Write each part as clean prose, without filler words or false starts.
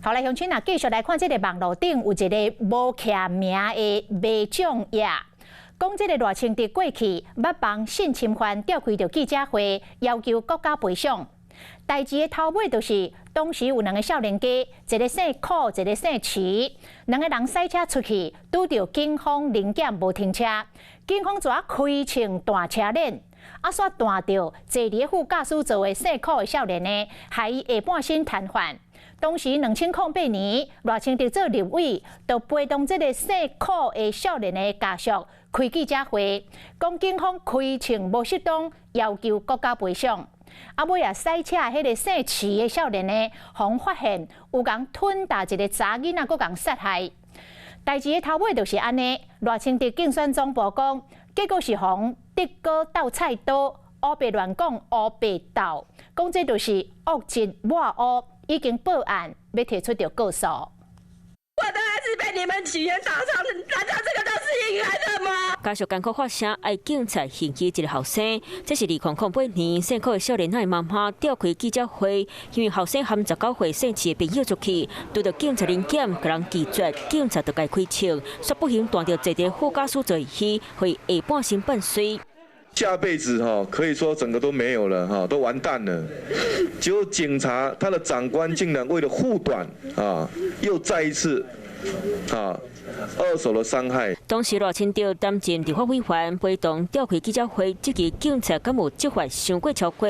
好，来乡亲啊，继续来看这个网络顶有一个无徛名的卖酱业，讲这个赖清德过去捌帮性侵犯召开着记者会，要求国家赔偿。代志的头尾就是当时有两个少年家，一个姓柯，一个姓池，两个人驶车出去，拄到警方临检无停车，警方就开枪断车链。煞断到坐伫副驾驶座的姓柯的少年呢，害伊下半身瘫痪。当时2008年，赖清德做立委，就陪同这个姓柯的少年的家属开记者会，讲警方开枪无适当，要求国家赔偿。尾驶车迄个姓池的少年呢，互发现有共吞打一个查囡仔，搁共杀害。代志的头尾就是安尼，赖清德竞选总部讲，结果是互德哥斗菜刀，乌白乱讲，乌白斗，讲这就是恶质抹黑，已经报案，要提出着告诉。我的孩子被你们起源打伤，难道这个都是应该的吗？家属艰苦发声，爱警察刑起一个后生。这是2008年姓柯的少年仔的妈妈召开记者会，因为后生含19岁姓池的朋友出去，拄到警察临检，甲人拒绝，警察就该开枪，说不幸断掉坐在副驾驶座椅，会下半身半碎。下辈子可以说整个都没有了都完蛋了。结果警察他的长官竟然为了护短又再一次二手的伤害。当时赖清德担任立法委员，陪同召开记者会，质疑警察敢有执法伤过超过。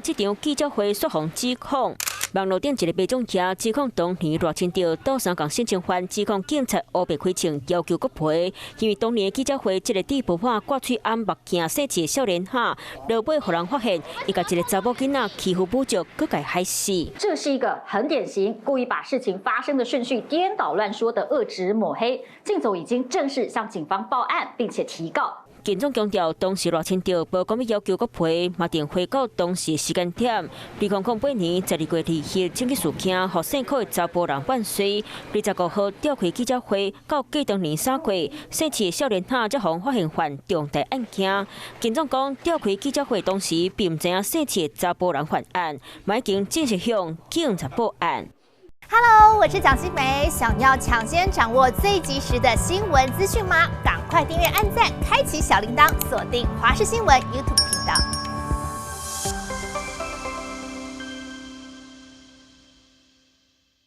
这场记者会说谎指控。网络顶一个卖酱爷指控当年赖清德倒三共性侵犯，指控警察乌白开枪，要求国赔。因为当年的记者会，这个地步化挂嘴暗目镜细致的少年下，落尾互人发现，伊甲一个查某囡仔欺负侮辱，佮佮害死。这是一个很典型故意把事情发生的顺序颠倒乱说的恶质抹黑。靳总已经正式向警方报案，并且提告。警总强调，当时赖清德无讲要求国赔，嘛定回到当时时间点。2008年12月2日，枪击事件，互姓柯的查甫人犯罪。25号召开记者会，到过当年3月，姓池的少年仔才互发现犯重大案件。警总讲，召开记者会当时并唔知影姓池的查甫人犯案，嘛已经正式向警察报案。Hello， 我是蒋欣梅。想要抢先掌握最及时的新闻资讯吗？赶快订阅、按赞、开启小铃铛，锁定华视新闻 YouTube 频道。